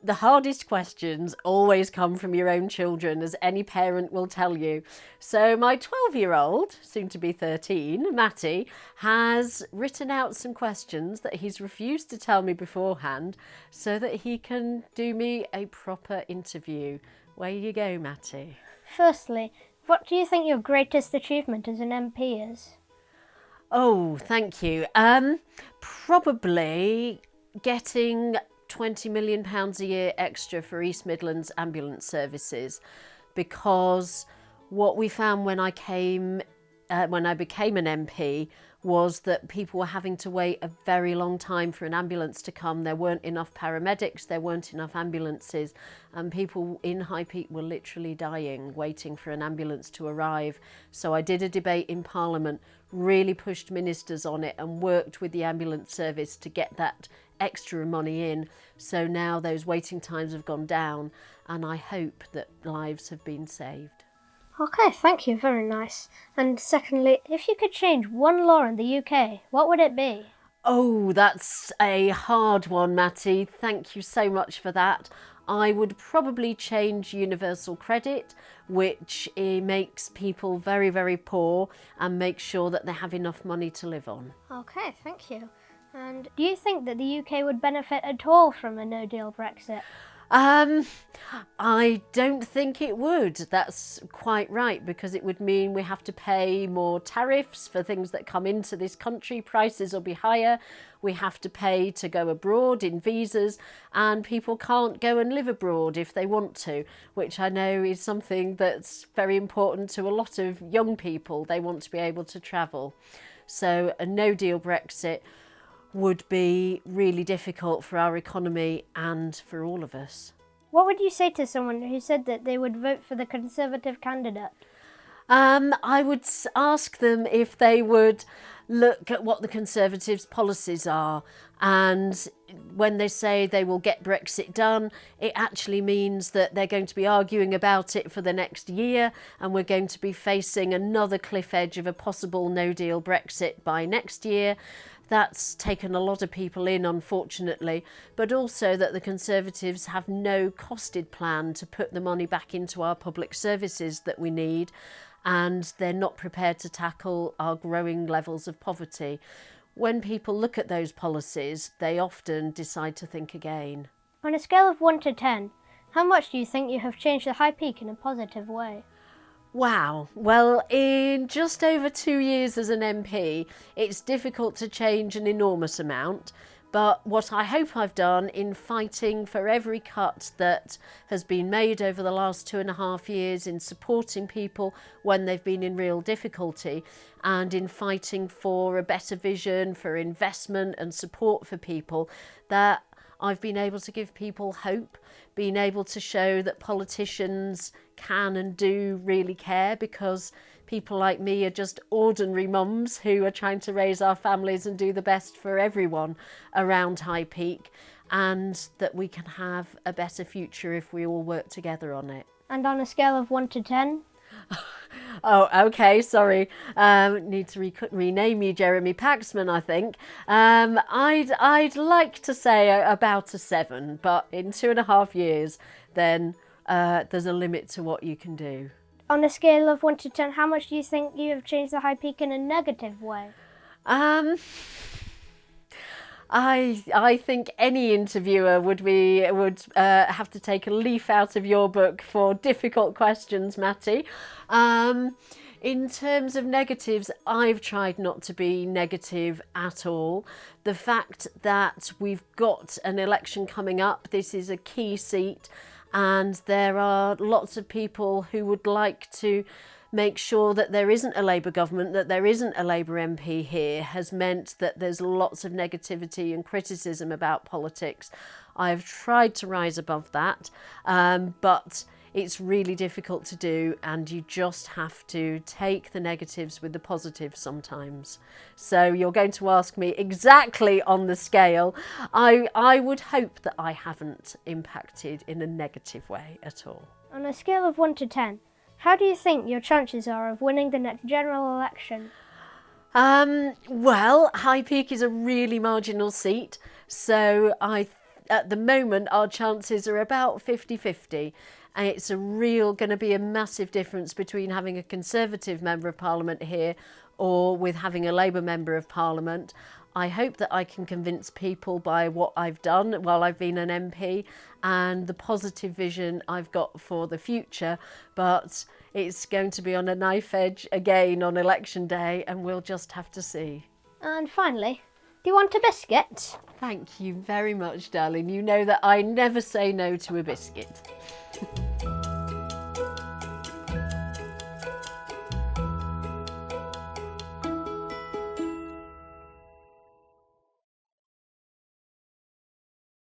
The hardest questions always come from your own children, as any parent will tell you. So my 12-year-old, soon to be 13, Matty, has written out some questions that he's refused to tell me beforehand so that he can do me a proper interview. Where you go, Matty? Firstly, what do you think your greatest achievement as an MP is? Oh, thank you. Probably getting £20 million a year extra for East Midlands ambulance services, because what we found when I became an MP was that people were having to wait a very long time for an ambulance to come. There weren't enough paramedics, there weren't enough ambulances, and people in High Peak were literally dying waiting for an ambulance to arrive. So I did a debate in Parliament, really pushed ministers on it and worked with the ambulance service to get that extra money in. So now those waiting times have gone down, and I hope that lives have been saved. Okay, thank you, very nice. And secondly, if you could change one law in the UK, what would it be? Oh, that's a hard one, Matty. Thank you so much for that. I would probably change universal credit, which makes people very, very poor and makes sure that they have enough money to live on. Okay, thank you. And do you think that the UK would benefit at all from a no-deal Brexit? I don't think it would. That's quite right, because it would mean we have to pay more tariffs for things that come into this country. Prices will be higher. We have to pay to go abroad in visas, and people can't go and live abroad if they want to, which I know is something that's very important to a lot of young people. They want to be able to travel. So a no-deal Brexit would be really difficult for our economy and for all of us. What would you say to someone who said that they would vote for the Conservative candidate? I would ask them if they would look at what the Conservatives' policies are, and when they say they will get Brexit done, it actually means that they're going to be arguing about it for the next year, and we're going to be facing another cliff edge of a possible no-deal Brexit by next year. That's taken a lot of people in, unfortunately, but also that the Conservatives have no costed plan to put the money back into our public services that we need, and they're not prepared to tackle our growing levels of poverty. When people look at those policies, they often decide to think again. On a scale of 1 to 10, how much do you think you have changed the High Peak in a positive way? Wow. Well, in just over 2 years as an MP, it's difficult to change an enormous amount. But what I hope I've done in fighting for every cut that has been made over the last 2.5 years, in supporting people when they've been in real difficulty, and in fighting for a better vision, for investment and support for people, that I've been able to give people hope, been able to show that politicians can and do really care, because people like me are just ordinary mums who are trying to raise our families and do the best for everyone around High Peak, and that we can have a better future if we all work together on it. And on a scale of 1 to 10? Oh, okay, sorry. Need to rename you Jeremy Paxman, I think. I'd like to say about a 7, but in 2.5 years, then there's a limit to what you can do. On a scale of 1 to 10, how much do you think you have changed the High Peak in a negative way? I think any interviewer would have to take a leaf out of your book for difficult questions, Matty. In terms of negatives, I've tried not to be negative at all. The fact that we've got an election coming up, this is a key seat, and there are lots of people who would like to make sure that there isn't a Labour government, that there isn't a Labour MP here, has meant that there's lots of negativity and criticism about politics. I've tried to rise above that, but it's really difficult to do, and you just have to take the negatives with the positives sometimes. So you're going to ask me exactly on the scale. I would hope that I haven't impacted in a negative way at all. On a scale of 1 to 10, how do you think your chances are of winning the next general election? Well, High Peak is a really marginal seat, so at the moment our chances are about 50-50. And it's going to be a massive difference between having a Conservative Member of Parliament here or with having a Labour Member of Parliament. I hope that I can convince people by what I've done while I've been an MP and the positive vision I've got for the future, but it's going to be on a knife edge again on election day, and we'll just have to see. And finally, do you want a biscuit? Thank you very much, darling. You know that I never say no to a biscuit.